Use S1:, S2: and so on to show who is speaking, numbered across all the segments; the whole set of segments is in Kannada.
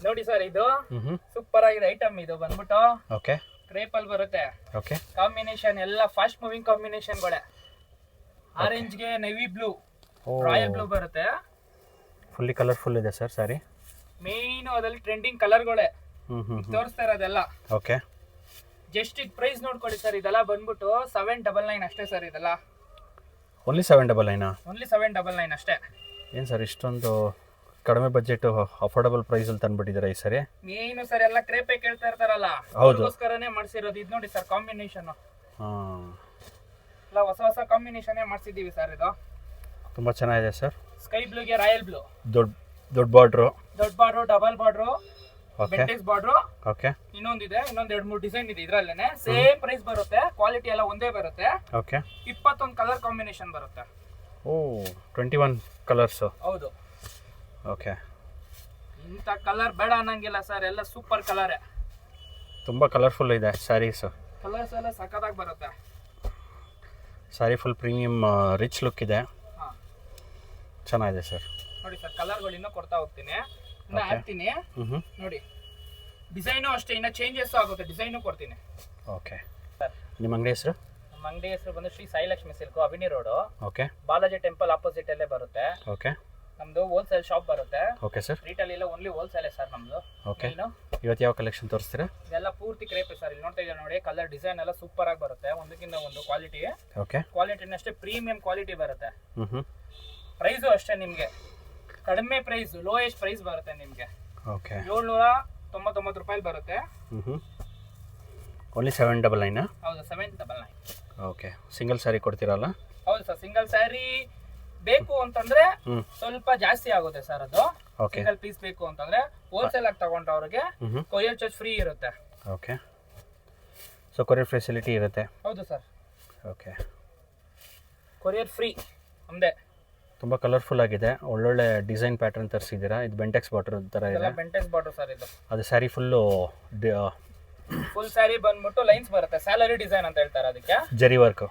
S1: ನೋಡಿ ಸರ್ ಇದು ಸೂಪರ್ ಆಗಿದೆ ಐಟಮ್ ಇದು ಬಂದ್ಬಿಟ್ಟು
S2: ಓಕೆ
S1: ಕ್ರೇಪ್ ಅಲ್ಲಿ ಬರುತ್ತೆ.
S2: ಓಕೆ
S1: ಕಾಂಬಿನೇಷನ್ ಎಲ್ಲ ಫಾಸ್ಟ್ ಮೂವಿಂಗ್ ಕಾಂಬಿನೇಷನ್ಗಳೇ. ಆರೆಂಜ್ ಗೆ ನೆವಿ ಬ್ಲೂ, ರಾಯಲ್ ಬ್ಲೂ ಬರುತ್ತೆ.
S2: ಫುಲ್ಲಿ ಕಲರ್ಫುಲ್ ಇದೆ ಸರ್ ಸಾರಿ.
S1: ಮೇನ್ ಅದ್ರಲ್ಲಿ ಟ್ರೆಂಡಿಂಗ್ ಕಲರ್ಗಳೇ ತೋರಿಸ್ತಾ ಇರೋದೆಲ್ಲ.
S2: ಓಕೆ
S1: ಜಸ್ಟ್ ಇದು ಪ್ರೈಸ್ ನೋಡ್ಕೊಳ್ಳಿ ಸರ್. ಇದೆಲ್ಲ ಬಂದ್ಬಿಟ್ಟು 799 ಅಷ್ಟೇ ಸರ್. ಇದೆಲ್ಲ
S2: ಓನ್ಲಿ 799
S1: ಓನ್ಲಿ 799 ಅಷ್ಟೇ.
S2: ಏನು ಸರ್ ಇಷ್ಟೊಂದು ಕಡಿಮೆ ಬಜೆಟ್ ಅಫೋರ್ಡಬಲ್ ಪ್ರೈಸಲ್ಲಿ ತಂದುಬಿಟ್ಟಿದ್ದಾರೆ ಈ ಸರಿ.
S1: ಮೇನು ಸರ್ ಎಲ್ಲ ಕ್ರೇಪೇ ಕೇಳ್ತಾ ಇರ್ತಾರಲ್ಲ, ಅದಕ್ಕೋಸ್ಕರನೇ ಮಾಡಿಸಿರೋದು. ಇದು ನೋಡಿ ಸರ್ ಕಾಂಬಿನೇಷನ್ ಎಲ್ಲ ಹೊಸ ಹೊಸ ಕಾಂಬಿನೇಷನ್ನೇ ಮಾಡಿಸಿದ್ದೀವಿ ಸರ್. ಇದು
S2: ತುಂಬ ಚೆನ್ನಾಗಿದೆ ಸರ್.
S1: ಸ್ಕೈ ಬ್ಲೂಗೆ ರಾಯಲ್ ಬ್ಲೂ,
S2: ದೊಡ್ಡ border,
S1: double border, Bentex border.
S2: Okay
S1: ಇನ್ನೊಂದಿದೆ, ಇನ್ನೊಂದು 2-3 ಡಿಸೈನ್ ಇದೆ ಇದ್ರಲ್ಲೇನೆ. ಸೇಮ್ ಪ್ರೈಸ್ ಬರುತ್ತೆ, ಕ್ವಾಲಿಟಿ ಎಲ್ಲ ಒಂದೇ ಬರುತ್ತೆ.
S2: ಓಕೆ
S1: 21 ಕಲರ್ ಕಾಂಬಿನೇಷನ್ ಬರುತ್ತೆ.
S2: Oh 21 colours.
S1: ಹೌದು.
S2: ಓಕೆ
S1: ಇಂಥ ಕಲರ್ ಬೇಡ ಅನ್ನಂಗಿಲ್ಲ ಸರ್, ಎಲ್ಲ ಸೂಪರ್ ಕಲರೇ.
S2: ತುಂಬ ಕಲರ್ಫುಲ್ ಇದೆ ಸ್ಯಾರೀಸು.
S1: ಕಲರ್ಸ್ ಎಲ್ಲ ಸಖತ್ತಾಗಿ ಬರುತ್ತೆ.
S2: Sari full premium rich look ಇದೆ.
S1: ಹಾಂ
S2: ಚೆನ್ನಾಗಿದೆ ಸರ್.
S1: ನೋಡಿ ಸರ್ ಕಲರ್ಗಳು ಇನ್ನೂ ಕೊಡ್ತಾ ಹೋಗ್ತೀನಿ, ಇನ್ನು ಹಾಕ್ತೀನಿ. ನೋಡಿ ಡಿಸೈನು ಅಷ್ಟೇ, ಇನ್ನು ಚೇಂಜಸ್ ಆಗುತ್ತೆ. ಡಿಸೈನು ಕೊಡ್ತೀನಿ.
S2: ಓಕೆ ನಿಮ್ಮ ಅಂಗಡಿ ಹೆಸರು?
S1: ನಮ್ಮ ಅಂಗಡಿ ಹೆಸರು ಬಂದು Shri Sailakshmi silk, Avini road.
S2: Okay
S1: Balaji temple opposite ಅಲ್ಲೇ ಬರುತ್ತೆ.
S2: ಓಕೆ
S1: ನಮ್ದು ಹೋಲ್ಸೇಲ್ ಶಾಪ್ ಬರುತ್ತೆ.
S2: Okay sir.
S1: ರೀಟೇಲ್ ಇಲ್ಲ, ಓನ್ಲಿ ಹೋಲ್ಸೇಲ್ ಸರ್ ನಮ್ದು.
S2: ಓಕೆ ಇವತ್ತು ಯಾವ ಕಲೆಕ್ಷನ್ ತೋರಿಸ್ತೀರಾ?
S1: ಇದೆಲ್ಲ ಪೂರ್ತಿ ಕ್ರೇಪ್ ಸರ್. ಇಲ್ಲಿ ನೋಡ್ತಾ ಇದ್ದೀರಾ ನೋಡಿ, ಕಲರ್ ಡಿಸೈನ್ ಎಲ್ಲ ಸೂಪರ್ ಆಗಿ ಬರುತ್ತೆ. ಒಂದಕ್ಕಿಂತ ಒಂದು ಕ್ವಾಲಿಟಿ.
S2: ಓಕೆ
S1: ಕ್ವಾಲಿಟಿನ ಅಷ್ಟೇ ಪ್ರೀಮಿಯಂ ಕ್ವಾಲಿಟಿ ಬರುತ್ತೆ. ಪ್ರೈಸು ಅಷ್ಟೇ ನಿಮಗೆ ಕಡಿಮೆ ಪ್ರೈಸ್, ಲೋಯೆಸ್ಟ್ ಪ್ರೈಸ್ ಬರುತ್ತೆ ನಿಮಗೆ.
S2: ಓಕೆ
S1: 799 ರೂಪಾಯಿ ಬರುತ್ತೆ.
S2: ಓನ್ಲಿ 799.
S1: ಹೌದು 799.
S2: ಓಕೆ ಸಿಂಗಲ್ ಸ್ಯಾರಿ ಕೊಡ್ತೀರಲ್ಲ?
S1: ಹೌದು ಸರ್. ಸಿಂಗಲ್ ಸ್ಯಾರಿ ಬೇಕು ಅಂತಂದ್ರೆ ಸ್ವಲ್ಪ ಜಾಸ್ತಿ ಆಗುತ್ತೆ ಸರ್. ಅದು ಸಿಂಗಲ್ ಪೀಸ್ ಬೇಕು ಅಂತಂದ್ರೆ ಹೋಲ್ಸೇಲ್ ಆಗಿ ತಗೊಂಡ್ರವ್ರಿಗೆ ಕೊರಿಯರ್ ಚಾರ್ಜ್ ಫ್ರೀ ಇರುತ್ತೆ.
S2: ಓಕೆ ಸೊ ಕೊರಿಯರ್ ಫೆಸಿಲಿಟಿ ಇರುತ್ತೆ?
S1: ಹೌದು ಸರ್.
S2: ಓಕೆ
S1: ಕೊರಿಯರ್ ಫ್ರೀ ಒಂದೇ.
S2: ತುಂಬ ಕಲರ್ಫುಲ್ ಆಗಿದೆ, ಒಳ್ಳೊಳ್ಳೆ ಡಿಸೈನ್ ಪ್ಯಾಟರ್ನ್ ತರಿಸಿದ್ದೀರಾ. ಇದು ಬೆಂಟೆಕ್ಸ್ ಬಾರ್ಡರ್ ಥರ ಇದೆ.
S1: ಬೆಂಟೆಕ್ಸ್ ಬಾರ್ಡರ್ ಸರ್ ಇದು.
S2: ಅದು ಸ್ಯಾರಿ ಫುಲ್ಲು
S1: ಫುಲ್ ಸ್ಯಾರಿ ಬಂದ್ಬಿಟ್ಟು ಲೈನ್ಸ್ ಬರುತ್ತೆ. ಸ್ಯಾಲರಿ ಡಿಸೈನ್ ಅಂತ ಹೇಳ್ತಾರೆ ಅದಕ್ಕೆ.
S2: ಜರಿ ವರ್ಕ್.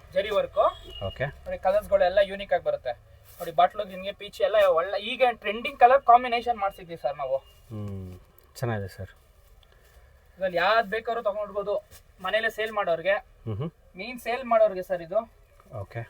S1: ಓಕೆ ನೋಡಿ ಕಲರ್ಸ್ಗಳೆಲ್ಲ ಯೂನಿಕ್ ಆಗಿ ಬರುತ್ತೆ. ನೋಡಿ ಬಾಟ್ಲು ನಿಮಗೆ ಪೀಚ್ ಎಲ್ಲ ಒಳ್ಳೆ ಈಗ ಟ್ರೆಂಡಿಂಗ್ ಕಲರ್ ಕಾಂಬಿನೇಷನ್ ಮಾಡಿಸಿದ್ದೀವಿ ಸರ್ ನಾವು.
S2: ಚೆನ್ನಾಗಿದೆ ಸರ್.
S1: ಇದ್ರಲ್ಲಿ ಯಾವ್ದು ಬೇಕಾದ್ರೂ ತಗೊಂಡ್ಬೋದು. ಮನೇಲೆ ಸೇಲ್ ಮಾಡೋರಿಗೆ, ಮೀನ್ ಸೇಲ್ ಮಾಡೋರಿಗೆ ಸರ್ ಇದು.
S2: ಓಕೆ